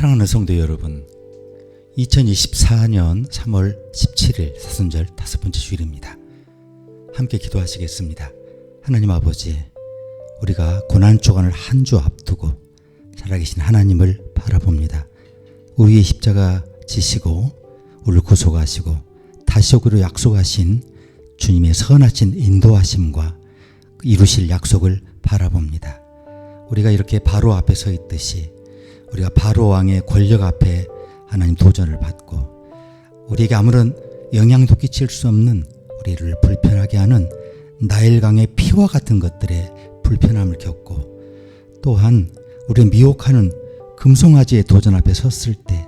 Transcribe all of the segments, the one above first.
사랑하는 성도 여러분, 2024년 3월 17일 사순절 5번째 주일입니다. 함께 기도하시겠습니다. 하나님 아버지, 우리가 고난주간을 한 주 앞두고 살아계신 하나님을 바라봅니다. 우리의 십자가 지시고 우리를 구속하시고 다시 오기로 약속하신 주님의 선하신 인도하심과 이루실 약속을 바라봅니다. 우리가 이렇게 바로 앞에 서 있듯이 우리가 바로 왕의 권력 앞에 하나님 도전을 받고 우리에게 아무런 영향도 끼칠 수 없는 우리를 불편하게 하는 나일강의 피와 같은 것들의 불편함을 겪고 또한 우리를 미혹하는 금송아지의 도전 앞에 섰을 때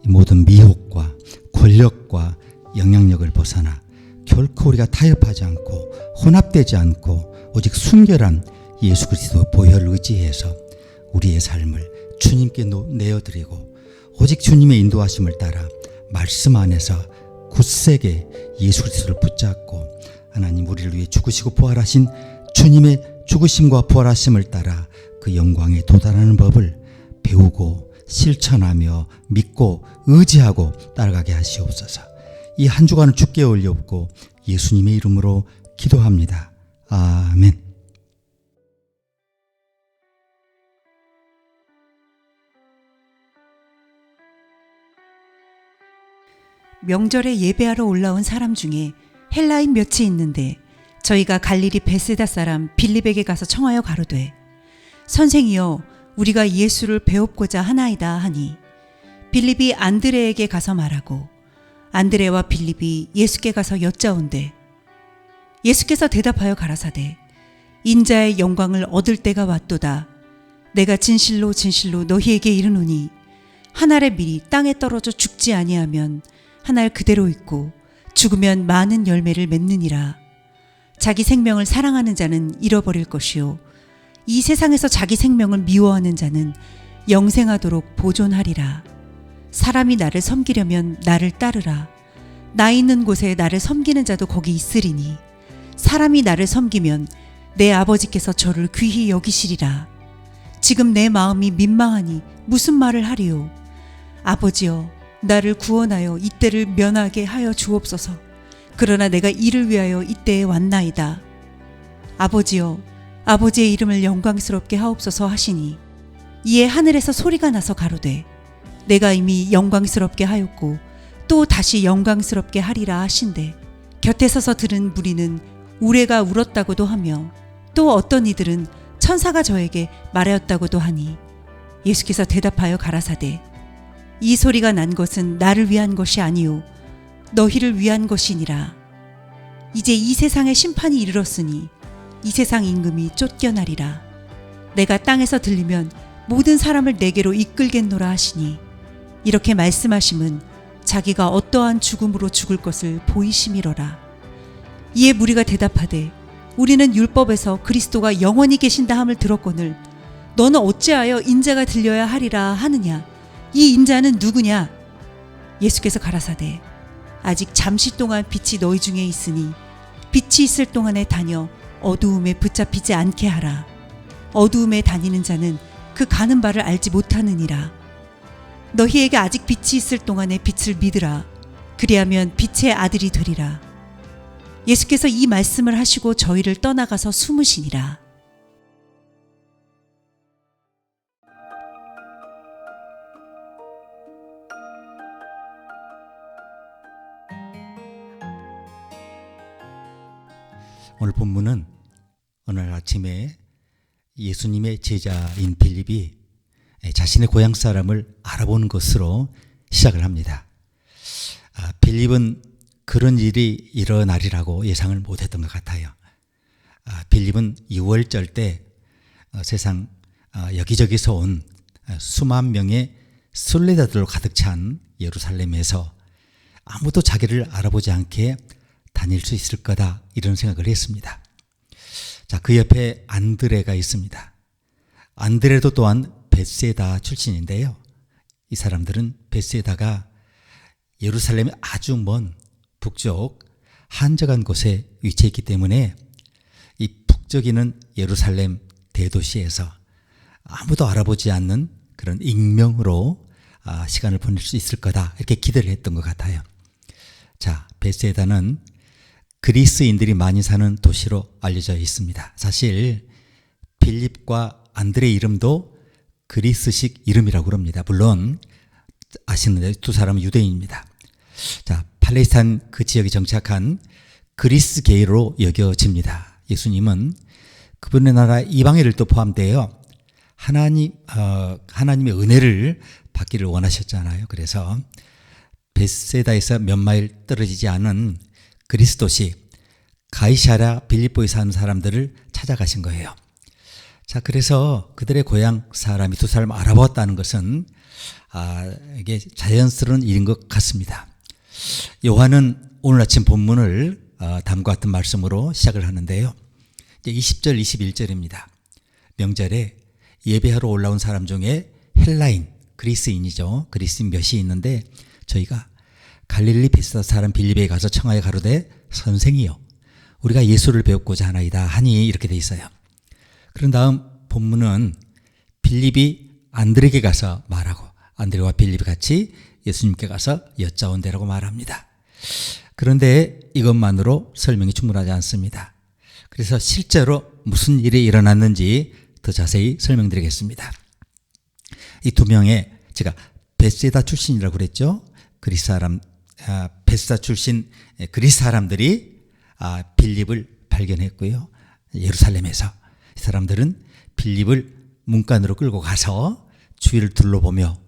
이 모든 미혹과 권력과 영향력을 벗어나 결코 우리가 타협하지 않고 혼합되지 않고 오직 순결한 예수 그리스도 보혈을 의지해서 우리의 삶을 주님께 내어드리고 오직 주님의 인도하심을 따라 말씀 안에서 굳세게 예수 그리스도를 붙잡고 하나님 우리를 위해 죽으시고 부활하신 주님의 죽으심과 부활하심을 따라 그 영광에 도달하는 법을 배우고 실천하며 믿고 의지하고 따라가게 하시옵소서. 이 한 주간을 주께 올려옵고 예수님의 이름으로 기도합니다. 아멘. 명절에 예배하러 올라온 사람 중에 헬라인 몇이 있는데 저희가 갈릴리 베세다 사람 빌립에게 가서 청하여 가로되 선생이여 우리가 예수를 배웁고자 하나이다 하니 빌립이 안드레에게 가서 말하고 안드레와 빌립이 예수께 가서 여짜온대 예수께서 대답하여 가라사대 인자의 영광을 얻을 때가 왔도다. 내가 진실로 진실로 너희에게 이르노니 한 알의 밀이 땅에 떨어져 죽지 아니하면 한 알 그대로 있고 죽으면 많은 열매를 맺느니라. 자기 생명을 사랑하는 자는 잃어버릴 것이요 이 세상에서 자기 생명을 미워하는 자는 영생하도록 보존하리라. 사람이 나를 섬기려면 나를 따르라. 나 있는 곳에 나를 섬기는 자도 거기 있으리니 사람이 나를 섬기면 내 아버지께서 저를 귀히 여기시리라. 지금 내 마음이 민망하니 무슨 말을 하리요. 아버지여 나를 구원하여 이때를 면하게 하여 주옵소서. 그러나 내가 이를 위하여 이때에 왔나이다. 아버지여 아버지의 이름을 영광스럽게 하옵소서 하시니 이에 하늘에서 소리가 나서 가로되 내가 이미 영광스럽게 하였고 또 다시 영광스럽게 하리라 하신대 곁에 서서 들은 무리는 우레가 울었다고도 하며 또 어떤 이들은 천사가 저에게 말하였다고도 하니 예수께서 대답하여 가라사대 이 소리가 난 것은 나를 위한 것이 아니요 너희를 위한 것이니라. 이제 이 세상의 심판이 이르렀으니 이 세상 임금이 쫓겨나리라. 내가 땅에서 들리면 모든 사람을 내게로 이끌겠노라 하시니 이렇게 말씀하심은 자기가 어떠한 죽음으로 죽을 것을 보이심이로라. 이에 무리가 대답하되 우리는 율법에서 그리스도가 영원히 계신다 함을 들었거늘 너는 어찌하여 인자가 들려야 하리라 하느냐. 이 인자는 누구냐. 예수께서 가라사대 아직 잠시 동안 빛이 너희 중에 있으니 빛이 있을 동안에 다녀 어두움에 붙잡히지 않게 하라. 어두움에 다니는 자는 그 가는 바를 알지 못하느니라. 너희에게 아직 빛이 있을 동안에 빛을 믿으라. 그리하면 빛의 아들이 되리라. 예수께서 이 말씀을 하시고 저희를 떠나가서 숨으시니라. 오늘 본문은 오늘 아침에 예수님의 제자인 빌립이 자신의 고향 사람을 알아보는 것으로 시작을 합니다. 빌립은 그런 일이 일어나리라고 예상을 못했던 것 같아요. 빌립은 6월절 때 세상 여기저기서 온 수만 명의 순례자들로 가득 찬 예루살렘에서 아무도 자기를 알아보지 않게 다닐 수 있을 거다 이런 생각을 했습니다. 자, 그 옆에 안드레가 있습니다. 안드레도 또한 벳세다 출신인데요. 이 사람들은 벳세다가 예루살렘의 아주 먼 북쪽 한적한 곳에 위치해 있기 때문에 이 북적이는 예루살렘 대도시에서 아무도 알아보지 않는 그런 익명으로 시간을 보낼 수 있을 거다 이렇게 기대를 했던 것 같아요. 자, 베세다는 그리스인들이 많이 사는 도시로 알려져 있습니다. 사실 빌립과 안드레 이름도 그리스식 이름이라고 합니다. 물론 아시는데 두 사람은 유대인입니다. 자, 팔레스타인 그 지역에 정착한 그리스계로 여겨집니다. 예수님은 그분의 나라 이방인을 또 포함되어 하나님의 은혜를 받기를 원하셨잖아요. 그래서 베세다에서 몇 마일 떨어지지 않은 그리스 도시 가이사랴 빌립보에 사는 사람들을 찾아가신 거예요. 자, 그래서 그들의 고향 사람이 두 사람을 알아보았다는 것은 이게 자연스러운 일인 것 같습니다. 요한은 오늘 아침 본문을 다음과 같은 말씀으로 시작을 하는데요. 이제 20절, 21절입니다. 명절에 예배하러 올라온 사람 중에 헬라인, 그리스인이죠. 그리스인 몇이 있는데 저희가 갈릴리 베세다 사람 빌립에 가서 청하여 가로되 선생이여 우리가 예수를 배웠고자 하나이다 하니 이렇게 돼 있어요. 그런 다음 본문은 빌립이 안드레에게 가서 말하고 안드레와 빌립이 같이 예수님께 가서 여짜온대라고 말합니다. 그런데 이것만으로 설명이 충분하지 않습니다. 그래서 실제로 무슨 일이 일어났는지 더 자세히 설명드리겠습니다. 이 두 명의 제가 베세다 출신이라고 그랬죠. 베세다 출신 그리스 사람들이 빌립을 발견했고요. 예루살렘에서 이 사람들은 빌립을 문간으로 끌고 가서 주위를 둘러보며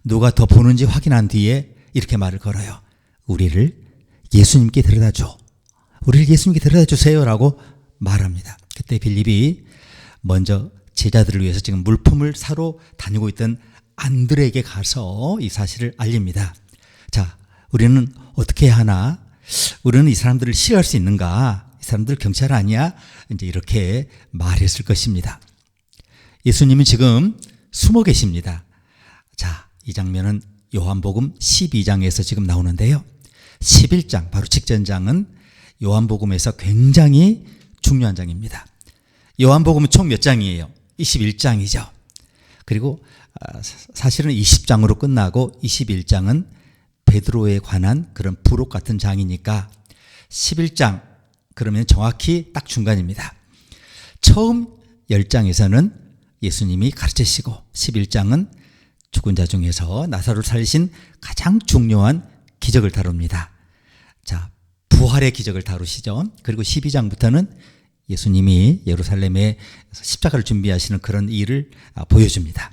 누가 더 보는지 확인한 뒤에 이렇게 말을 걸어요. 우리를 예수님께 데려다 줘. 우리를 예수님께 데려다 주세요라고 말합니다. 그때 빌립이 먼저 제자들을 위해서 지금 물품을 사러 다니고 있던 안드레에게 가서 이 사실을 알립니다. 자, 우리는 어떻게 해야 하나? 우리는 이 사람들을 싫어할 수 있는가? 이 사람들 경찰 아니야? 이제 이렇게 말했을 것입니다. 예수님은 지금 숨어 계십니다. 자, 이 장면은 요한복음 12장에서 지금 나오는데요. 11장, 바로 직전장은 요한복음에서 굉장히 중요한 장입니다. 요한복음은 총 몇 장이에요? 21장이죠. 그리고 사실은 20장으로 끝나고 21장은 베드로에 관한 그런 부록 같은 장이니까 11장 그러면 정확히 딱 중간입니다. 처음 10장에서는 예수님이 가르치시고 11장은 죽은 자 중에서 나사로를 살리신 가장 중요한 기적을 다룹니다. 자, 부활의 기적을 다루시죠. 그리고 12장부터는 예수님이 예루살렘에 십자가를 준비하시는 그런 일을 보여줍니다.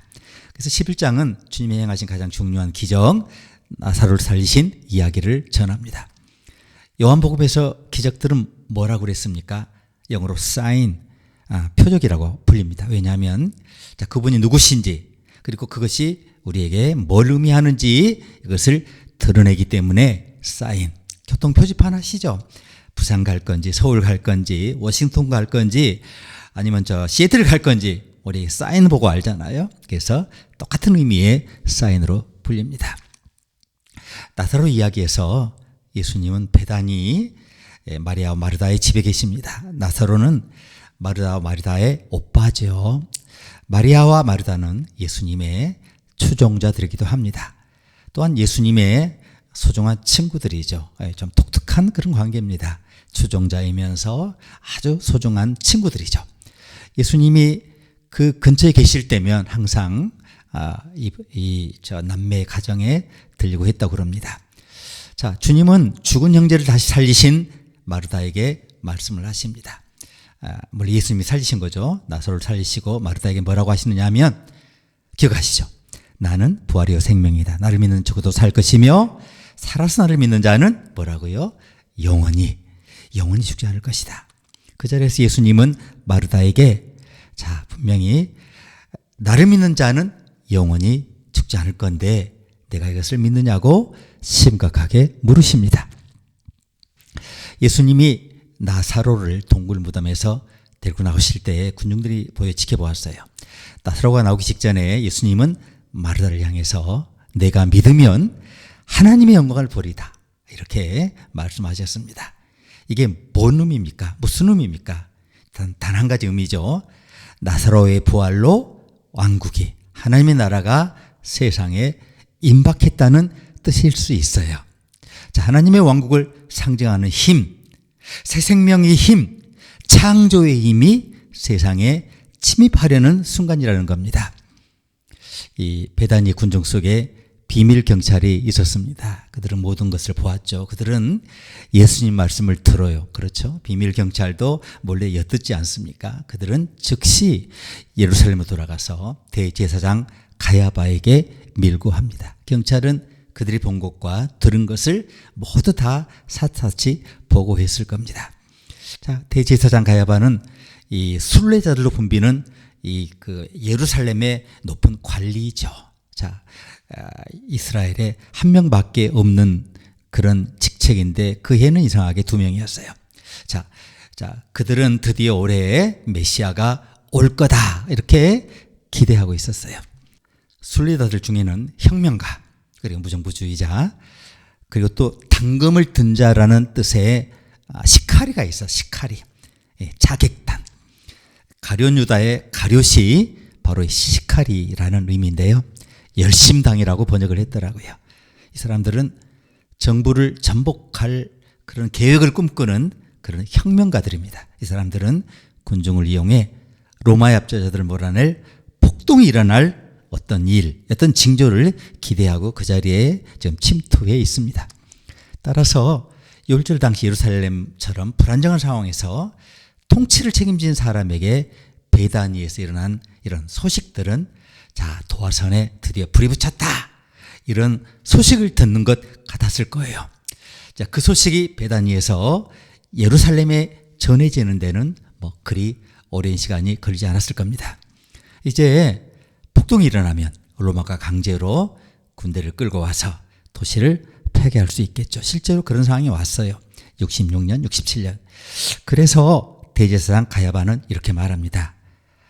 그래서 11장은 주님이 행하신 가장 중요한 기적, 나사로를 살리신 이야기를 전합니다. 요한복음에서 기적들은 뭐라고 그랬습니까? 영어로 sign, 표적이라고 불립니다. 왜냐하면 그분이 누구신지 그리고 그것이 우리에게 뭘 의미하는지 이것을 드러내기 때문에 sign, 교통 표지판 아시죠? 부산 갈 건지 서울 갈 건지 워싱턴 갈 건지 아니면 시애틀 갈 건지 우리 사인 보고 알잖아요. 그래서 똑같은 의미의 사인으로 불립니다. 나사로 이야기에서 예수님은 베다니 마리아와 마르다의 집에 계십니다. 나사로는 마르다와 마르다의 오빠죠. 마리아와 마르다는 예수님의 추종자들이기도 합니다. 또한 예수님의 소중한 친구들이죠. 좀 독특한 그런 관계입니다. 추종자이면서 아주 소중한 친구들이죠. 예수님이 그 근처에 계실 때면 항상 저 남매 가정에 들리고 했다고 그럽니다. 자, 주님은 죽은 형제를 다시 살리신 마르다에게 말씀을 하십니다. 물론 예수님이 살리신 거죠. 나사로를 살리시고 마르다에게 뭐라고 하시느냐 하면 기억하시죠? 나는 부활이요 생명이다. 나를 믿는 적도 살 것이며 살아서 나를 믿는 자는 뭐라고요? 영원히 죽지 않을 것이다. 그 자리에서 예수님은 마르다에게 자, 분명히 나를 믿는 자는 영원히 죽지 않을 건데 내가 이것을 믿느냐고 심각하게 물으십니다. 예수님이 나사로를 동굴 무덤에서 데리고 나오실 때 군중들이 보여 지켜보았어요. 나사로가 나오기 직전에 예수님은 마르다를 향해서 내가 믿으면 하나님의 영광을 보리다 이렇게 말씀하셨습니다. 이게 뭔 의미입니까? 무슨 의미입니까? 단 한 가지 의미죠. 나사로의 부활로 왕국이 하나님의 나라가 세상에 임박했다는 뜻일 수 있어요. 자, 하나님의 왕국을 상징하는 힘, 새 생명의 힘, 창조의 힘이 세상에 침입하려는 순간이라는 겁니다. 이 베다니 군중 속에 비밀 경찰이 있었습니다. 그들은 모든 것을 보았죠. 그들은 예수님 말씀을 들어요. 그렇죠? 비밀 경찰도 몰래 엿듣지 않습니까? 그들은 즉시 예루살렘으로 돌아가서 대제사장 가야바에게 밀고합니다. 경찰은 그들이 본 것과 들은 것을 모두 다 샅샅이 보고했을 겁니다. 자, 대제사장 가야바는 이 순례자들로 붐비는 예루살렘의 높은 관리죠. 자, 이스라엘에 한 명밖에 없는 그런 직책인데 그 해는 이상하게 2명이었어요. 자, 그들은 드디어 올해 메시아가 올 거다 이렇게 기대하고 있었어요. 순례자들 중에는 혁명가, 그리고 무정부주의자, 그리고 또 당금을 든 자라는 뜻의 시카리가 있어. 시카리, 자객단. 가룟 유다의 가룟이 바로 시카리라는 의미인데요. 열심당이라고 번역을 했더라고요. 이 사람들은 정부를 전복할 그런 계획을 꿈꾸는 그런 혁명가들입니다. 이 사람들은 군중을 이용해 로마의 압제자들을 몰아낼 폭동이 일어날 어떤 일, 어떤 징조를 기대하고 그 자리에 지금 침투해 있습니다. 따라서 율절 당시 예루살렘처럼 불안정한 상황에서 통치를 책임진 사람에게 베다니에서 일어난 이런 소식들은 자, 도화선에 드디어 불이 붙였다, 이런 소식을 듣는 것 같았을 거예요. 자, 그 소식이 베다니에서 예루살렘에 전해지는 데는 그리 오랜 시간이 걸리지 않았을 겁니다. 이제 폭동이 일어나면 로마가 강제로 군대를 끌고 와서 도시를 폐기할 수 있겠죠. 실제로 그런 상황이 왔어요. 66년, 67년. 그래서 대제사장 가야바는 이렇게 말합니다.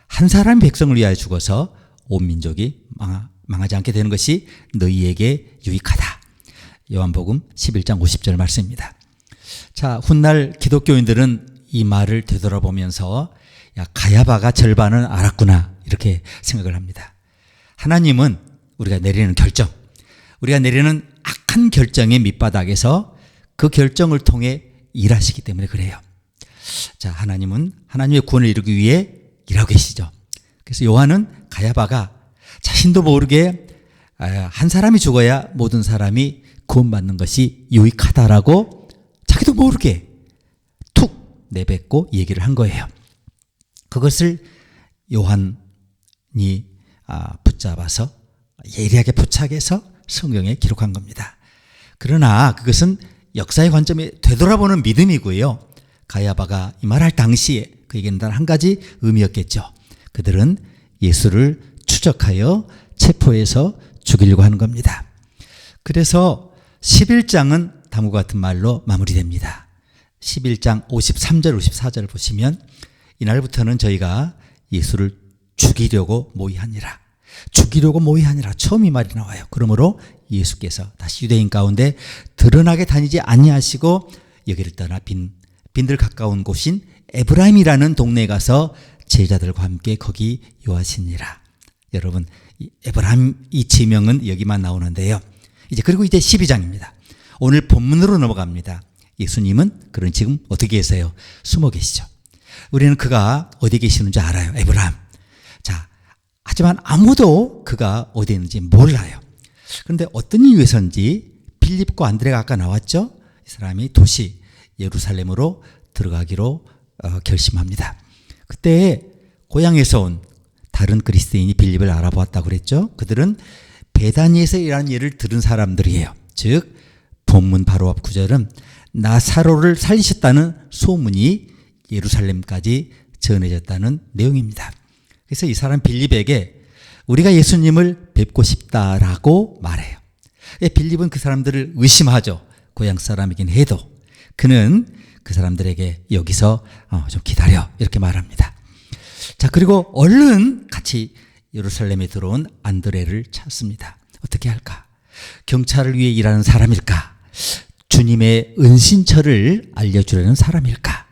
한 사람 백성을 위하여 죽어서 온 민족이 망하지 않게 되는 것이 너희에게 유익하다. 요한복음 11장 50절 말씀입니다. 자, 훗날 기독교인들은 이 말을 되돌아보면서 야, 가야바가 절반은 알았구나 이렇게 생각을 합니다. 하나님은 우리가 내리는 결정, 우리가 내리는 악한 결정의 밑바닥에서 그 결정을 통해 일하시기 때문에 그래요. 자, 하나님은 하나님의 구원을 이루기 위해 일하고 계시죠. 그래서 요한은 가야바가 자신도 모르게 한 사람이 죽어야 모든 사람이 구원받는 것이 유익하다라고 자기도 모르게 툭 내뱉고 얘기를 한 거예요. 그것을 요한이 붙잡아서 예리하게 포착해서 성경에 기록한 겁니다. 그러나 그것은 역사의 관점에 되돌아보는 믿음이고요. 가야바가 이 말할 당시에 그에게는 단 한 가지 의미였겠죠. 그들은 예수를 추적하여 체포해서 죽이려고 하는 겁니다. 그래서 11장은 다음과 같은 말로 마무리됩니다. 11장 53절 54절을 보시면 이날부터는 저희가 예수를 죽이려고 모의하니라. 죽이려고 모의하니라. 처음 이 말이 나와요. 그러므로 예수께서 다시 유대인 가운데 드러나게 다니지 아니하시고 여기를 떠나 빈들 가까운 곳인 에브라임이라는 동네에 가서 제자들과 함께 거기 요하시니라. 여러분, 에브라임 이 지명은 여기만 나오는데요. 그리고 이제 12장입니다. 오늘 본문으로 넘어갑니다. 예수님은 그런 지금 어떻게 계세요? 숨어 계시죠. 우리는 그가 어디 계시는지 알아요. 에브라임. 자, 하지만 아무도 그가 어디 있는지 몰라요. 그런데 어떤 이유에서인지 빌립과 안드레가 아까 나왔죠? 이 사람이 도시 예루살렘으로 들어가기로 결심합니다. 그때 고향에서 온 다른 그리스도인이 빌립을 알아보았다고 그랬죠. 그들은 베다니에서 일하는 일을 들은 사람들이에요. 즉 본문 바로 앞 구절은 나사로를 살리셨다는 소문이 예루살렘까지 전해졌다는 내용입니다. 그래서 이 사람 빌립에게 우리가 예수님을 뵙고 싶다라고 말해요. 빌립은 그 사람들을 의심하죠. 고향 사람이긴 해도 그는 그 사람들에게 여기서 좀 기다려 이렇게 말합니다. 자, 그리고 얼른 같이 예루살렘에 들어온 안드레를 찾습니다. 어떻게 할까? 경찰을 위해 일하는 사람일까? 주님의 은신처를 알려주려는 사람일까?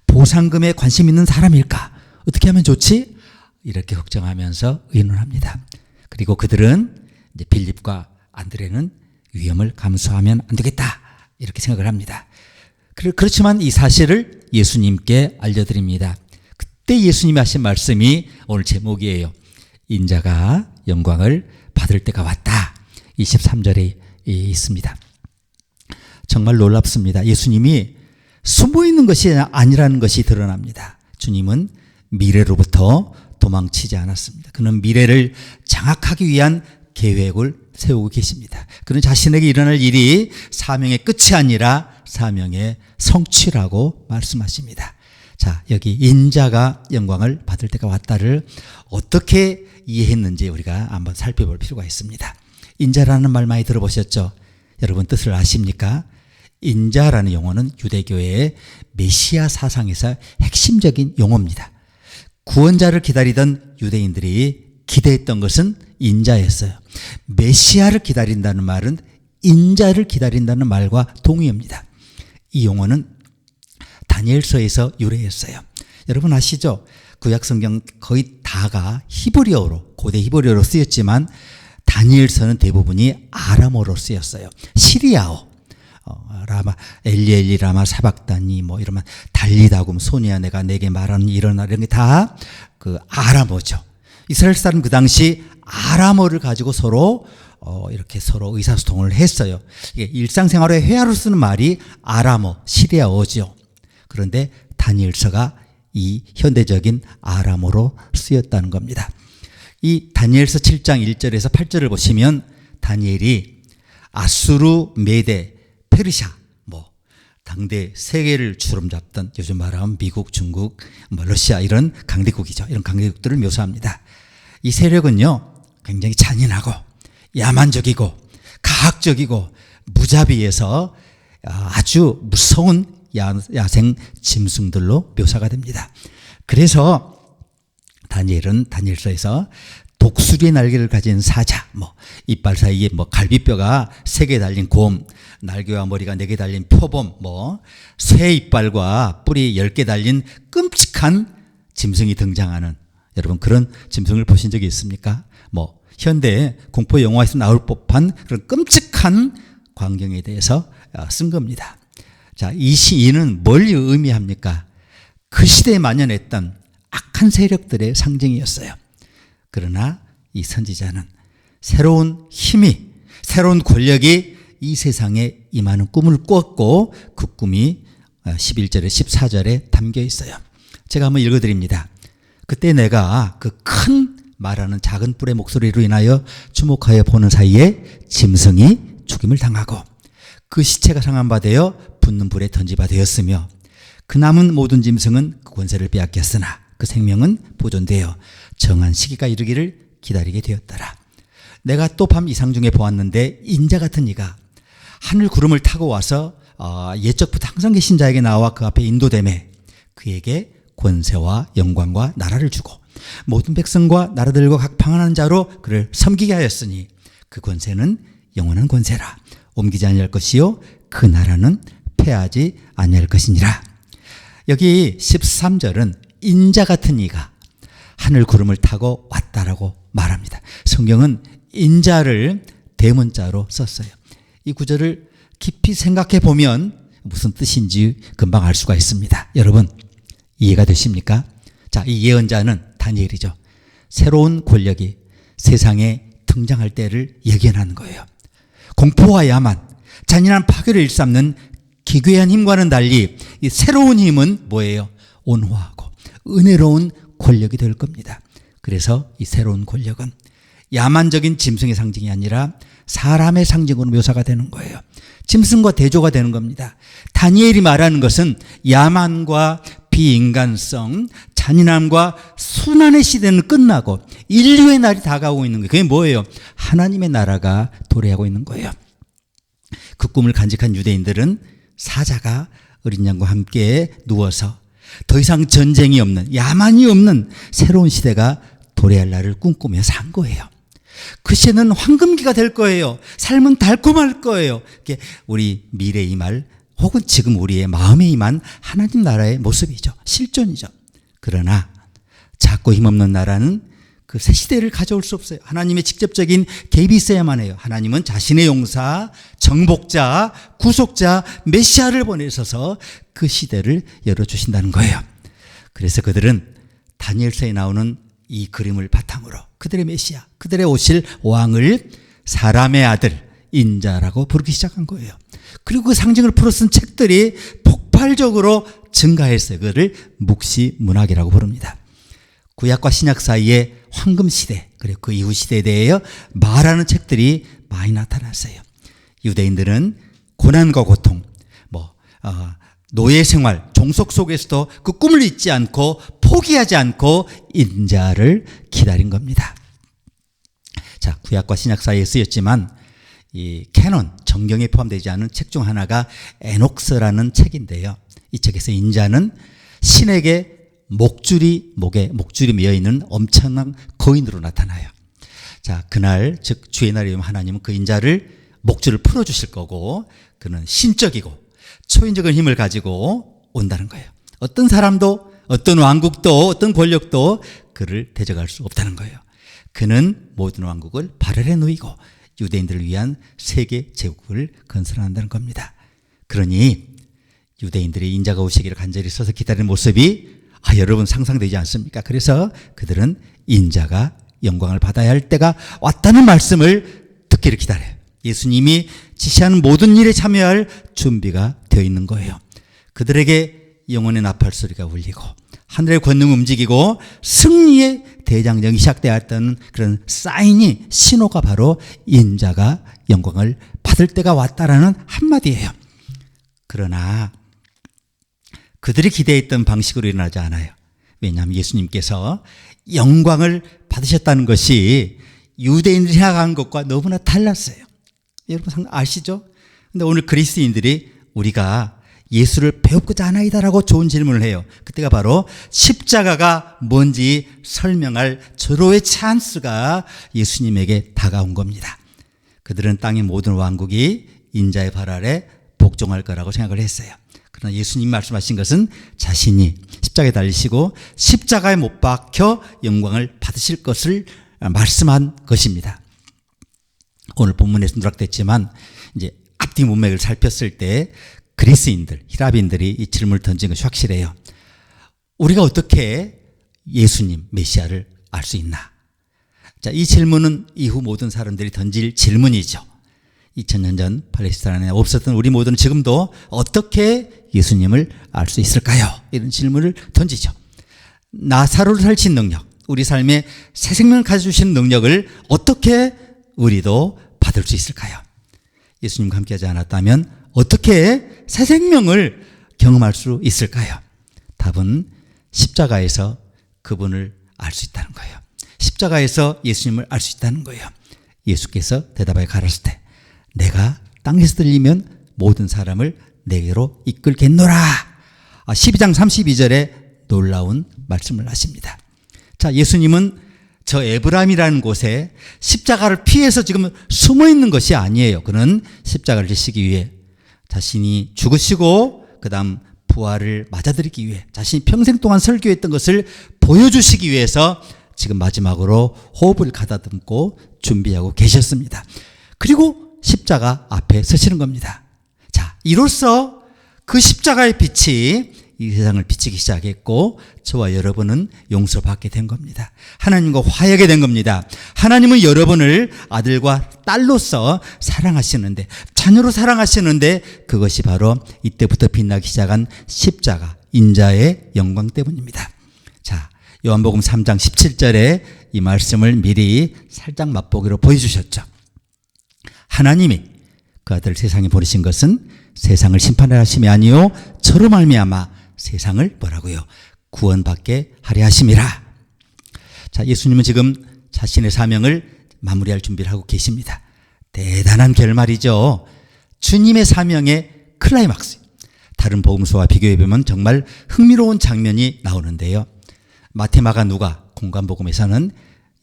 보상금에 관심 있는 사람일까? 어떻게 하면 좋지? 이렇게 걱정하면서 의논합니다. 그리고 그들은 이제 빌립과 안드레는 위험을 감수하면 안 되겠다 이렇게 생각을 합니다. 그렇지만 이 사실을 예수님께 알려드립니다. 그때 예수님이 하신 말씀이 오늘 제목이에요. 인자가 영광을 받을 때가 왔다. 23절에 있습니다. 정말 놀랍습니다. 예수님이 숨어있는 것이 아니라는 것이 드러납니다. 주님은 미래로부터 도망치지 않았습니다. 그는 미래를 장악하기 위한 계획을 세우고 계십니다. 그는 자신에게 일어날 일이 사명의 끝이 아니라 사명의 성취라고 말씀하십니다. 자, 여기 인자가 영광을 받을 때가 왔다를 어떻게 이해했는지 우리가 한번 살펴볼 필요가 있습니다. 인자라는 말 많이 들어보셨죠? 여러분 뜻을 아십니까? 인자라는 용어는 유대교의 메시아 사상에서 핵심적인 용어입니다. 구원자를 기다리던 유대인들이 기대했던 것은 인자였어요. 메시아를 기다린다는 말은 인자를 기다린다는 말과 동의합니다. 이 용어는 다니엘서에서 유래했어요. 여러분 아시죠? 구약성경 거의 다가 히브리어로, 고대 히브리어로 쓰였지만 다니엘서는 대부분이 아람어로 쓰였어요. 시리아어. 라마 엘리엘리 라마 사박다니 뭐 이러면 달리다굼 소니야 내가 내게 말하는 일어나 이런 게 다 그 아람어죠. 이스라엘 사람 그 당시 아람어를 가지고 서로 이렇게 서로 의사소통을 했어요. 이게 일상생활에 회화로 쓰는 말이 아람어, 시리아어죠. 그런데 다니엘서가 이 현대적인 아람어로 쓰였다는 겁니다. 이 다니엘서 7장 1절에서 8절을 보시면 다니엘이 아수르, 메데, 페르시아, 당대 세계를 주름잡던 요즘 말하면 미국, 중국, 러시아 이런 강대국이죠. 이런 강대국들을 묘사합니다. 이 세력은요, 굉장히 잔인하고 야만적이고 가학적이고 무자비해서 아주 무서운 야생 짐승들로 묘사가 됩니다. 그래서 다니엘은 다니엘서에서 독수리의 날개를 가진 사자, 이빨 사이에 갈비뼈가 3개 달린 곰, 날개와 머리가 4개 달린 표범, 새 이빨과 뿔이 10개 달린 끔찍한 짐승이 등장하는, 여러분 그런 짐승을 보신 적이 있습니까? 현대 공포 영화에서 나올 법한 그런 끔찍한 광경에 대해서 쓴 겁니다. 자, 이 시인은 뭘 의미합니까? 그 시대에 만연했던 악한 세력들의 상징이었어요. 그러나 이 선지자는 새로운 힘이, 새로운 권력이 이 세상에 임하는 꿈을 꿨고 그 꿈이 11절에 14절에 담겨 있어요. 제가 한번 읽어드립니다. 그때 내가 그 큰 말하는 작은 뿔의 목소리로 인하여 주목하여 보는 사이에 짐승이 죽임을 당하고 그 시체가 상한바되어 붙는 불에 던지바 되었으며 그 남은 모든 짐승은 그 권세를 빼앗겼으나 그 생명은 보존되어 정한 시기가 이르기를 기다리게 되었더라. 내가 또 밤 이상 중에 보았는데 인자 같은 이가 하늘 구름을 타고 와서 옛적부터 항상 계신 자에게 나와 그 앞에 인도되매 그에게 권세와 영광과 나라를 주고 모든 백성과 나라들과 각 방언하는 자로 그를 섬기게 하였으니 그 권세는 영원한 권세라. 옮기지 아니할 것이요 그 나라는 패하지 아니할 것이니라. 여기 13절은 인자 같은 이가 하늘 구름을 타고 왔다라고 말합니다. 성경은 인자를 대문자로 썼어요. 이 구절을 깊이 생각해 보면 무슨 뜻인지 금방 알 수가 있습니다. 여러분 이해가 되십니까? 자, 이 예언자는 다니엘이죠. 새로운 권력이 세상에 등장할 때를 예견하는 거예요. 공포와 야만, 잔인한 파괴를 일삼는 기괴한 힘과는 달리 이 새로운 힘은 뭐예요? 온화하고 은혜로운 권력이 될 겁니다. 그래서 이 새로운 권력은 야만적인 짐승의 상징이 아니라 사람의 상징으로 묘사가 되는 거예요. 짐승과 대조가 되는 겁니다. 다니엘이 말하는 것은 야만과 비인간성, 잔인함과 순환의 시대는 끝나고 인류의 날이 다가오고 있는 거예요. 그게 뭐예요? 하나님의 나라가 도래하고 있는 거예요. 그 꿈을 간직한 유대인들은 사자가 어린 양과 함께 누워서 더 이상 전쟁이 없는, 야만이 없는 새로운 시대가 도래할 날을 꿈꾸며 산 거예요. 그 시대는 황금기가 될 거예요. 삶은 달콤할 거예요. 우리 미래에 임할 혹은 지금 우리의 마음에 임한 하나님 나라의 모습이죠. 실존이죠. 그러나 작고 힘없는 나라는 그 새 시대를 가져올 수 없어요. 하나님의 직접적인 개입이 있어야만 해요. 하나님은 자신의 용사, 정복자, 구속자, 메시아를 보내셔서 그 시대를 열어주신다는 거예요. 그래서 그들은 다니엘서에 나오는 이 그림을 바탕으로 그들의 메시아, 그들의 오실 왕을 사람의 아들, 인자라고 부르기 시작한 거예요. 그리고 그 상징을 풀어 쓴 책들이 폭발적으로 증가했어요. 그를 묵시문학이라고 부릅니다. 구약과 신약 사이에 황금시대, 그리고 그 이후 시대에 대해 말하는 책들이 많이 나타났어요. 유대인들은 고난과 고통, 노예 생활, 종속 속에서도 그 꿈을 잊지 않고 포기하지 않고 인자를 기다린 겁니다. 자, 구약과 신약 사이에 쓰였지만 이 캐논, 정경에 포함되지 않은 책 중 하나가 에녹스라는 책인데요. 이 책에서 인자는 신에게 목에 목줄이 매여 있는 엄청난 거인으로 나타나요. 자, 그날 즉 주의 날이 오면 하나님은 그 인자를 목줄을 풀어 주실 거고 그는 신적이고 초인적인 힘을 가지고 온다는 거예요. 어떤 사람도 어떤 왕국도 어떤 권력도 그를 대적할 수 없다는 거예요. 그는 모든 왕국을 발 아래 놓이고 유대인들을 위한 세계 제국을 건설한다는 겁니다. 그러니 유대인들이 인자가 오시기를 간절히 서서 기다리는 모습이 여러분 상상되지 않습니까? 그래서 그들은 인자가 영광을 받아야 할 때가 왔다는 말씀을 듣기를 기다려요. 예수님이 지시하는 모든 일에 참여할 준비가 되어 있는 거예요. 그들에게 영혼의 나팔 소리가 울리고 하늘의 권능이 움직이고 승리의 대장정이 시작되어야 했다는 그런 사인이, 신호가 바로 인자가 영광을 받을 때가 왔다라는 한마디예요. 그러나 그들이 기대했던 방식으로 일어나지 않아요. 왜냐하면 예수님께서 영광을 받으셨다는 것이 유대인들이 생각한 것과 너무나 달랐어요. 여러분 아시죠? 근데 오늘 그리스도인들이 우리가 예수를 배우고자 하나이다라고 좋은 질문을 해요. 그때가 바로 십자가가 뭔지 설명할 절호의 찬스가 예수님에게 다가온 겁니다. 그들은 땅의 모든 왕국이 인자의 발 아래 복종할 거라고 생각을 했어요. 그러나 예수님 말씀하신 것은 자신이 십자가에 달리시고 십자가에 못 박혀 영광을 받으실 것을 말씀한 것입니다. 오늘 본문에서 누락됐지만 이제 앞뒤 문맥을 살폈을 때 그리스인들, 히라빈들이 이 질문을 던진 것이 확실해요. 우리가 어떻게 예수님, 메시아를 알 수 있나? 자, 이 질문은 이후 모든 사람들이 던질 질문이죠. 2000년 전 팔레스타인에 없었던 우리 모두는 지금도 어떻게 예수님을 알 수 있을까요? 이런 질문을 던지죠. 나사로를 살리신 능력, 우리 삶에 새 생명을 가져주시는 능력을 어떻게 우리도 받을 수 있을까요? 예수님과 함께하지 않았다면 어떻게 새 생명을 경험할 수 있을까요? 답은 십자가에서 그분을 알 수 있다는 거예요. 십자가에서 예수님을 알 수 있다는 거예요. 예수께서 대답하여 가라사대 내가 땅에서 들리면 모든 사람을 내게로 이끌겠노라. 12장 32절에 놀라운 말씀을 하십니다. 자, 예수님은 저 에브라임이라는 곳에 십자가를 피해서 지금 숨어 있는 것이 아니에요. 그는 십자가를 지시기 위해 자신이 죽으시고 그다음 부활을 맞아들이기 위해 자신이 평생 동안 설교했던 것을 보여주시기 위해서 지금 마지막으로 호흡을 가다듬고 준비하고 계셨습니다. 그리고 십자가 앞에 서시는 겁니다. 자, 이로써 그 십자가의 빛이 이 세상을 비치기 시작했고 저와 여러분은 용서받게 된 겁니다. 하나님과 화해하게 된 겁니다. 하나님은 여러분을 아들과 딸로서 사랑하시는데, 자녀로 사랑하시는데 그것이 바로 이때부터 빛나기 시작한 십자가, 인자의 영광 때문입니다. 자, 요한복음 3장 17절에 이 말씀을 미리 살짝 맛보기로 보여주셨죠. 하나님이 그 아들을 세상에 보내신 것은 세상을 심판하려 하심이 아니요 저로 말미암아 세상을 뭐라고요? 구원받게 하려 하심이라. 자, 예수님은 지금 자신의 사명을 마무리할 준비를 하고 계십니다. 대단한 결말이죠. 주님의 사명의 클라이막스. 다른 복음서와 비교해 보면 정말 흥미로운 장면이 나오는데요. 마태, 마가, 누가 공관복음에서는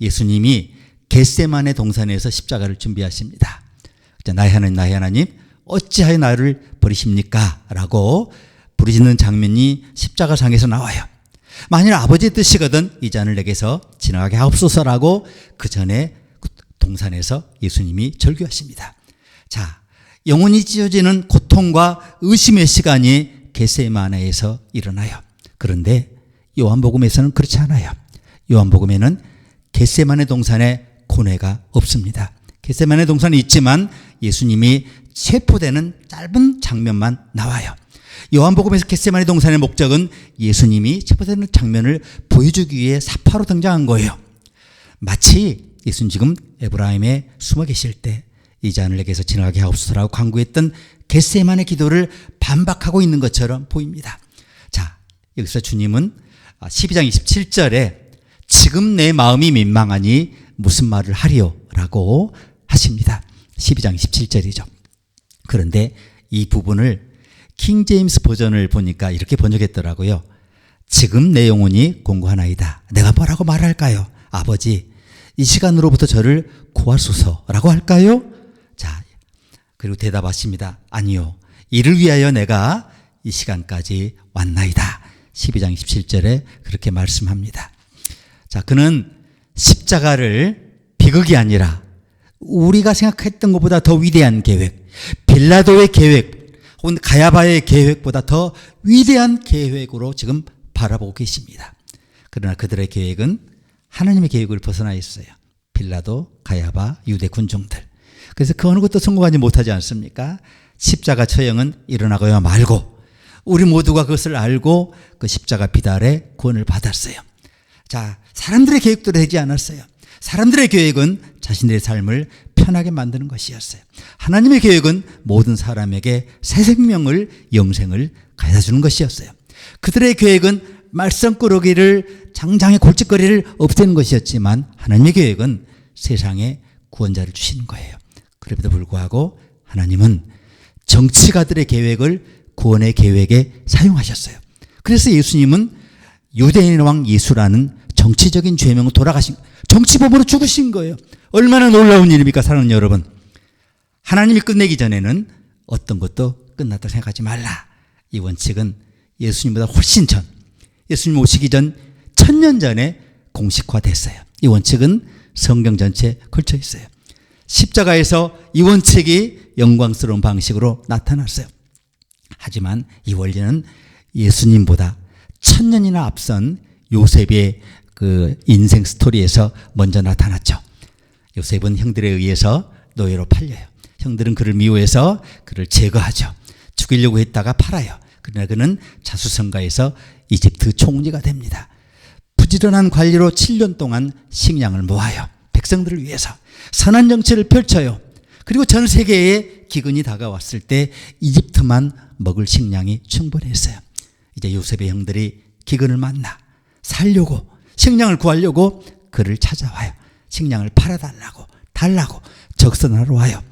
예수님이 겟세마네 동산에서 십자가를 준비하십니다. 나의 하나님, 나의 하나님 어찌하여 나를 버리십니까? 라고 부르짖는 장면이 십자가상에서 나와요. 만일 아버지의 뜻이거든 이 잔을 내게서 지나가게 하옵소서라고 그 전에 동산에서 예수님이 절규하십니다. 자, 영혼이 찢어지는 고통과 의심의 시간이 겟세마네에서 일어나요. 그런데 요한복음에서는 그렇지 않아요. 요한복음에는 겟세마네 동산에 고뇌가 없습니다. 겟세마네 동산이 있지만 예수님이 체포되는 짧은 장면만 나와요. 요한복음에서 겟세마네 동산의 목적은 예수님이 체포되는 장면을 보여주기 위해 사파로 등장한 거예요. 마치 예수님 지금 에브라임에 숨어 계실 때 이 잔을 내게서 지나가게 하옵소서라고 간구했던 겟세마네 기도를 반박하고 있는 것처럼 보입니다. 자, 여기서 주님은 12장 27절에 지금 내 마음이 민망하니 무슨 말을 하리요? 라고 하십니다. 12장 27절이죠. 그런데 이 부분을 킹 제임스 버전을 보니까 이렇게 번역했더라고요. 지금 내 영혼이 공고하나이다. 내가 뭐라고 말할까요? 아버지, 이 시간으로부터 저를 구하소서라고 할까요? 자, 그리고 대답하십니다. 아니요. 이를 위하여 내가 이 시간까지 왔나이다. 12장 27절에 그렇게 말씀합니다. 자, 그는 십자가를 비극이 아니라 우리가 생각했던 것보다 더 위대한 계획, 빌라도의 계획, 혹은 가야바의 계획보다 더 위대한 계획으로 지금 바라보고 계십니다. 그러나 그들의 계획은 하나님의 계획을 벗어나 있어요. 빌라도, 가야바, 유대 군중들. 그래서 그 어느 것도 성공하지 못하지 않습니까? 십자가 처형은 일어나고야 말고 우리 모두가 그것을 알고 그 십자가 비달의 구원을 받았어요. 자, 사람들의 계획대로 되지 않았어요. 사람들의 계획은 자신들의 삶을 편하게 만드는 것이었어요. 하나님의 계획은 모든 사람에게 새 생명을, 영생을 가져다 주는 것이었어요. 그들의 계획은 말썽꾸러기를, 장장의 골칫거리를 없애는 것이었지만 하나님의 계획은 세상에 구원자를 주시는 거예요. 그럼에도 불구하고 하나님은 정치가들의 계획을 구원의 계획에 사용하셨어요. 그래서 예수님은 유대인의 왕 예수라는 정치적인 죄명으로 돌아가신, 정치범으로 죽으신 거예요. 얼마나 놀라운 일입니까, 사랑하는 여러분. 하나님이 끝내기 전에는 어떤 것도 끝났다고 생각하지 말라. 이 원칙은 예수님보다 훨씬 전, 예수님 오시기 전 1000년 전에 공식화됐어요. 이 원칙은 성경 전체에 걸쳐 있어요. 십자가에서 이 원칙이 영광스러운 방식으로 나타났어요. 하지만 이 원리는 예수님보다 1000년이나 앞선 요셉의 그 인생 스토리에서 먼저 나타났죠. 요셉은 형들에 의해서 노예로 팔려요. 형들은 그를 미워해서 그를 제거하죠. 죽이려고 했다가 팔아요. 그러나 그는 자수성가에서 이집트 총리가 됩니다. 부지런한 관리로 7년 동안 식량을 모아요. 백성들을 위해서 선한 정치를 펼쳐요. 그리고 전 세계에 기근이 다가왔을 때 이집트만 먹을 식량이 충분했어요. 이제 요셉의 형들이 기근을 만나 살려고, 식량을 구하려고 그를 찾아와요. 식량을 팔아달라고, 달라고 적선하러 와요.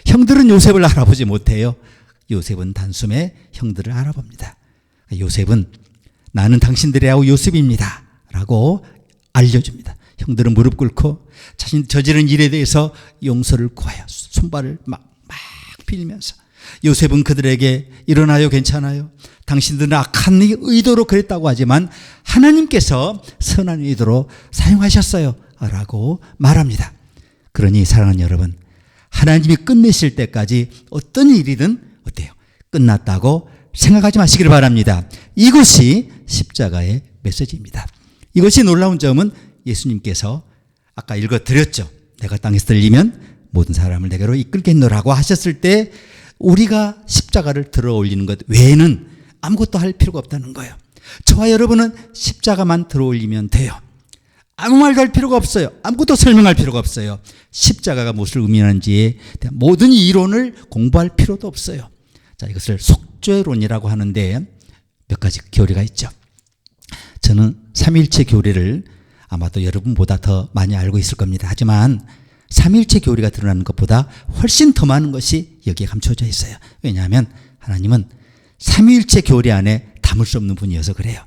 형들은 요셉을 알아보지 못해요. 요셉은 단숨에 형들을 알아봅니다. 요셉은 나는 당신들의 아우 요셉입니다 라고 알려줍니다. 형들은 무릎 꿇고 자신 저지른 일에 대해서 용서를 구해요. 손발을 막 빌면서. 요셉은 그들에게 일어나요, 괜찮아요. 당신들은 악한 의도로 그랬다고 하지만 하나님께서 선한 의도로 사용하셨어요 라고 말합니다. 그러니 사랑하는 여러분, 하나님이 끝내실 때까지 어떤 일이든 어때요? 끝났다고 생각하지 마시기를 바랍니다. 이것이 십자가의 메시지입니다. 이것이 놀라운 점은 예수님께서 아까 읽어드렸죠. 내가 땅에서 들리면 모든 사람을 내게로 이끌겠노라고 하셨을 때 우리가 십자가를 들어 올리는 것 외에는 아무것도 할 필요가 없다는 거예요. 저와 여러분은 십자가만 들어 올리면 돼요. 아무 말도 할 필요가 없어요. 아무것도 설명할 필요가 없어요. 십자가가 무엇을 의미하는지에 대한 모든 이론을 공부할 필요도 없어요. 자, 이것을 속죄론이라고 하는데 몇 가지 교리가 있죠. 저는 삼위일체 교리를 아마도 여러분보다 더 많이 알고 있을 겁니다. 하지만 삼위일체 교리가 드러나는 것보다 훨씬 더 많은 것이 여기에 감춰져 있어요. 왜냐하면 하나님은 삼위일체 교리 안에 담을 수 없는 분이어서 그래요.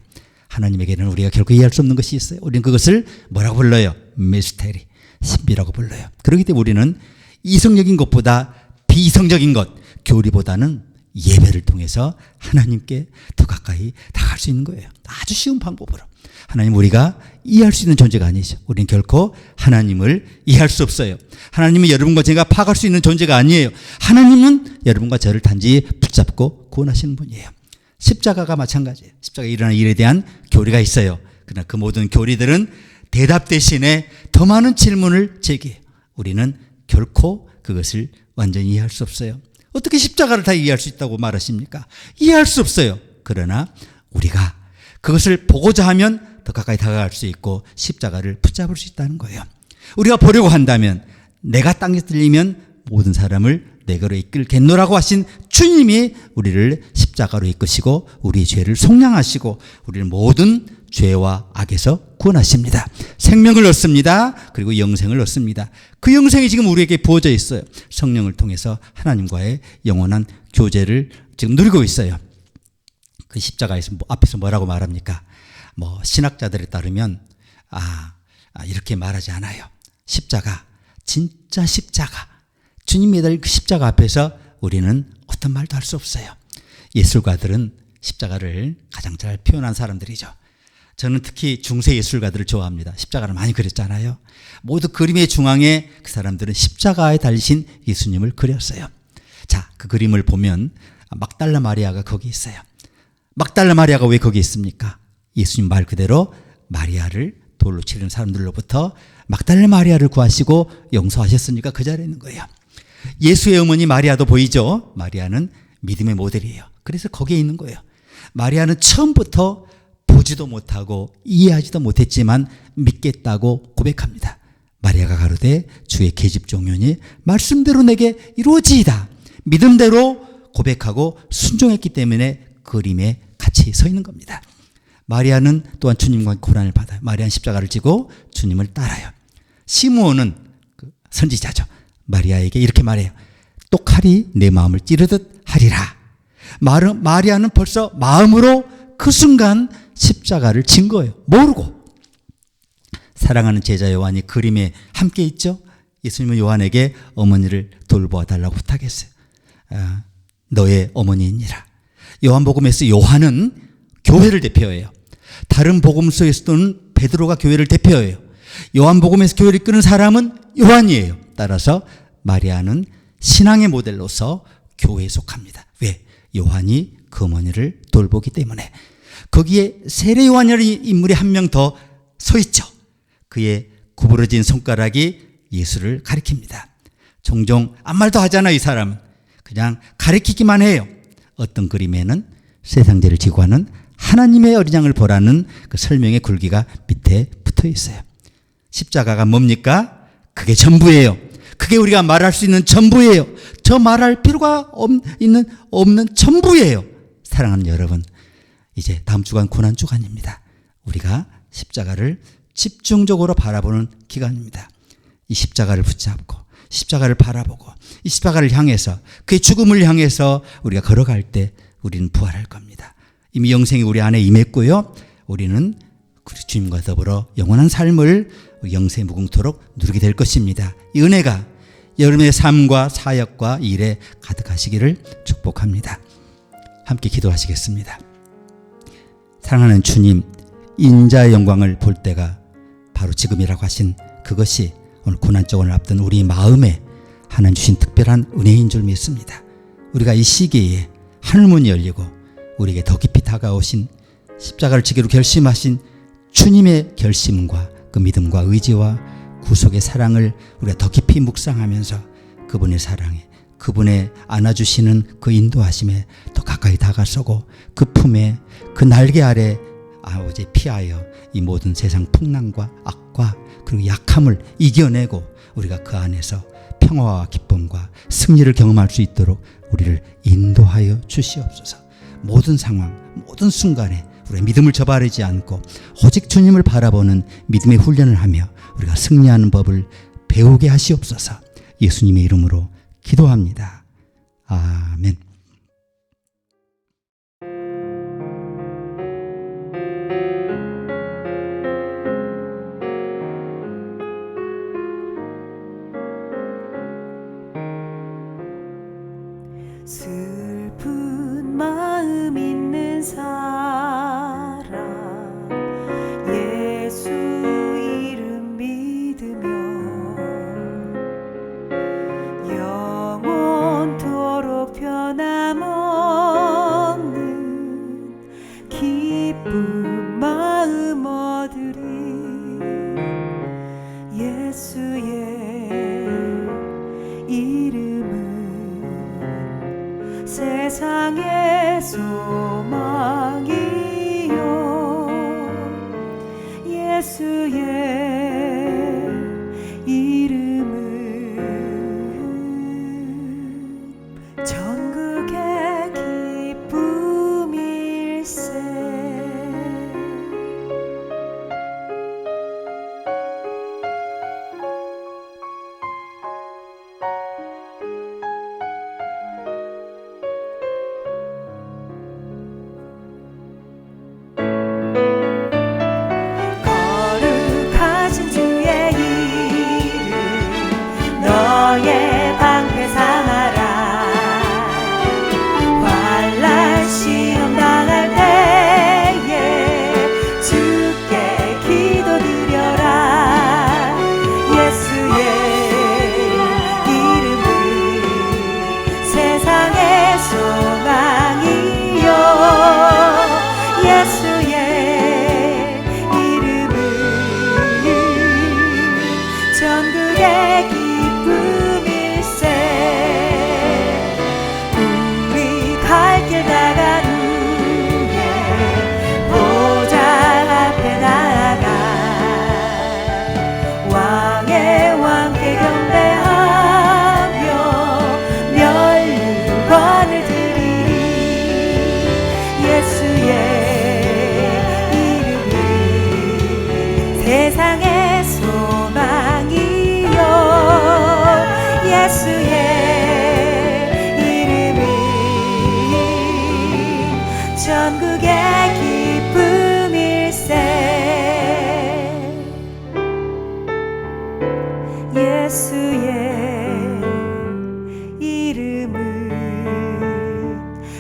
하나님에게는 우리가 결코 이해할 수 없는 것이 있어요. 우리는 그것을 뭐라고 불러요? 미스테리, 신비라고 불러요. 그렇기 때문에 우리는 이성적인 것보다 비이성적인 것, 교리보다는 예배를 통해서 하나님께 더 가까이 다가갈 수 있는 거예요. 아주 쉬운 방법으로. 하나님, 우리가 이해할 수 있는 존재가 아니죠. 우리는 결코 하나님을 이해할 수 없어요. 하나님은 여러분과 제가 파악할 수 있는 존재가 아니에요. 하나님은 여러분과 저를 단지 붙잡고 구원하시는 분이에요. 십자가가 마찬가지예요. 십자가에 일어나는 일에 대한 교리가 있어요. 그러나 그 모든 교리들은 대답 대신에 더 많은 질문을 제기해요. 우리는 결코 그것을 완전히 이해할 수 없어요. 어떻게 십자가를 다 이해할 수 있다고 말하십니까? 이해할 수 없어요. 그러나 우리가 그것을 보고자 하면 더 가까이 다가갈 수 있고 십자가를 붙잡을 수 있다는 거예요. 우리가 보려고 한다면 내가 땅에 들리면 모든 사람을 내게로 이끌겠노라고 하신 주님이 우리를 십자가로 이끄시고 우리의 죄를 속량하시고 우리를 모든 죄와 악에서 구원하십니다. 생명을 얻습니다. 그리고 영생을 얻습니다. 그 영생이 지금 우리에게 부어져 있어요. 성령을 통해서 하나님과의 영원한 교제를 지금 누리고 있어요. 그 십자가에서 앞에서 뭐라고 말합니까? 신학자들에 따르면 이렇게 말하지 않아요. 십자가, 진짜 십자가, 주님이 매달린 그 십자가 앞에서 우리는 어떤 말도 할 수 없어요. 예술가들은 십자가를 가장 잘 표현한 사람들이죠. 저는 특히 중세 예술가들을 좋아합니다. 십자가를 많이 그렸잖아요. 모두 그림의 중앙에 그 사람들은 십자가에 달리신 예수님을 그렸어요. 자, 그 그림을 보면 막달라 마리아가 거기 있어요. 막달라 마리아가 왜 거기 있습니까? 예수님 말 그대로 마리아를 돌로 치는 사람들로부터 막달라 마리아를 구하시고 용서하셨으니까 그 자리에 있는 거예요. 예수의 어머니 마리아도 보이죠? 마리아는 믿음의 모델이에요. 그래서 거기에 있는 거예요. 마리아는 처음부터 보지도 못하고 이해하지도 못했지만 믿겠다고 고백합니다. 마리아가 가로되 주의 계집종년이 말씀대로 내게 이루어지이다. 믿음대로 고백하고 순종했기 때문에 그림에 같이 서 있는 겁니다. 마리아는 또한 주님과 고난을 받아요. 마리아는 십자가를 지고 주님을 따라요. 시므온은 선지자죠. 마리아에게 이렇게 말해요. 또 칼이 내 마음을 찌르듯 하리라. 마리아는 벌써 마음으로 그 순간 십자가를 진 거예요. 모르고. 사랑하는 제자 요한이 그림에 함께 있죠. 예수님은 요한에게 어머니를 돌보아 달라고 부탁했어요. 너의 어머니이니라. 요한복음에서 요한은 교회를 대표해요. 다른 복음서에서는 베드로가 교회를 대표해요. 요한복음에서 교회를 이끄는 사람은 요한이에요. 따라서 마리아는 신앙의 모델로서 교회에 속합니다. 왜? 요한이 그 어머니를 돌보기 때문에. 거기에 세례 요한이라는 인물이 한 명 더 서 있죠. 그의 구부러진 손가락이 예수를 가리킵니다. 종종 아무 말도 하잖아요. 이 사람은 그냥 가리키기만 해요. 어떤 그림에는 세상죄를 지고 하는 하나님의 어린 양을 보라는 그 설명의 굴기가 밑에 붙어 있어요. 십자가가 뭡니까? 그게 전부예요. 그게 우리가 말할 수 있는 전부예요. 저 말할 필요가 없는 전부예요. 사랑하는 여러분, 이제 다음 주간 고난 주간입니다. 우리가 십자가를 집중적으로 바라보는 기간입니다. 이 십자가를 붙잡고 십자가를 바라보고 이 십자가를 향해서 그의 죽음을 향해서 우리가 걸어갈 때 우리는 부활할 겁니다. 이미 영생이 우리 안에 임했고요. 우리는 주님과 더불어 영원한 삶을 영생 무궁토록 누리게 될 것입니다. 이 은혜가 여러분의 삶과 사역과 일에 가득하시기를 축복합니다. 함께 기도하시겠습니다. 사랑하는 주님, 인자의 영광을 볼 때가 바로 지금이라고 하신 그것이 오늘 고난주간을 앞둔 우리 마음에 하나님 주신 특별한 은혜인 줄 믿습니다. 우리가 이 시기에 하늘문이 열리고 우리에게 더 깊이 다가오신 십자가를 지기로 결심하신 주님의 결심과 그 믿음과 의지와 구속의 사랑을 우리가 더 깊이 묵상하면서 그분의 사랑에, 그분의 안아주시는 그 인도하심에 더 가까이 다가서고 그 품에, 그 날개 아래 아버지 피하여 이 모든 세상 풍랑과 악과 그리고 약함을 이겨내고 우리가 그 안에서 평화와 기쁨과 승리를 경험할 수 있도록 우리를 인도하여 주시옵소서. 모든 상황, 모든 순간에 우리가 믿음을 저버리지 않고 오직 주님을 바라보는 믿음의 훈련을 하며 우리가 승리하는 법을 배우게 하시옵소서. 예수님의 이름으로 기도합니다. 아멘. 슬픈 마음 있는 사람 예수 예수의 이름은 전국의 기쁨일세. 거룩하신 주의 이름 너의 방패 삼아라. 환난 시험 당할 때에 주께 기도드려라. 예수의 이름은 세상의 소망이요. 예수의 이름은 전국의 기쁨일세. 우리 갈 길 나간 후에 보좌 앞에 나아가 왕의 왕께 경배하며 면류관을 드리리. 예수의 이름은 세상의 소망이요. 예수의 이름은 전국의 기쁨일세. 예수의 이름은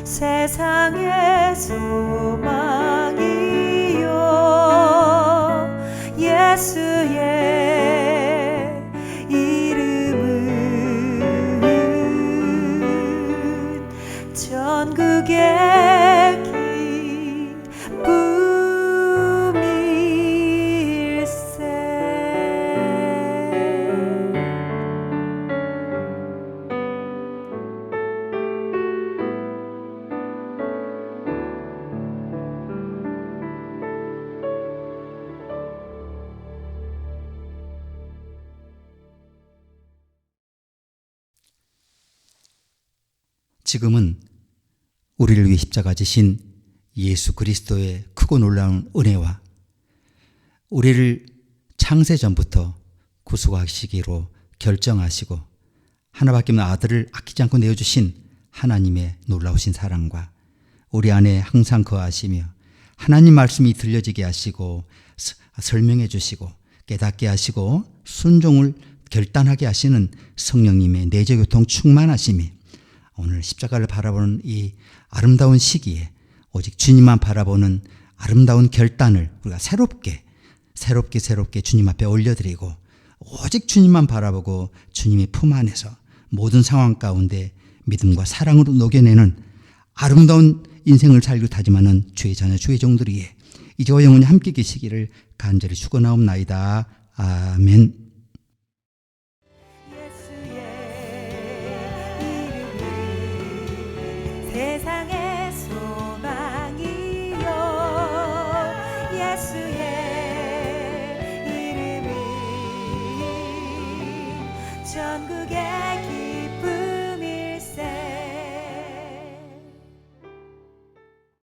세상의 소망이요. 예수의 이름은 전국의 기쁨일세. 지금은 우리를 위해 십자가 지신 예수 그리스도의 크고 놀라운 은혜와 우리를 창세 전부터 구속하시기로 결정하시고 하나밖에 없는 아들을 아끼지 않고 내어주신 하나님의 놀라우신 사랑과 우리 안에 항상 거하시며 하나님 말씀이 들려지게 하시고 설명해 주시고 깨닫게 하시고 순종을 결단하게 하시는 성령님의 내재교통 충만하심이 오늘 십자가를 바라보는 이 아름다운 시기에 오직 주님만 바라보는 아름다운 결단을 우리가 새롭게 주님 앞에 올려드리고 오직 주님만 바라보고 주님의 품 안에서 모든 상황 가운데 믿음과 사랑으로 녹여내는 아름다운 인생을 살기로 다짐하는 주의 자녀 주의 종들이 이제와 영원히 함께 계시기를 간절히 축원하옵나이다. 아멘. 세상의 소망이요. 예수의 이름은 전국의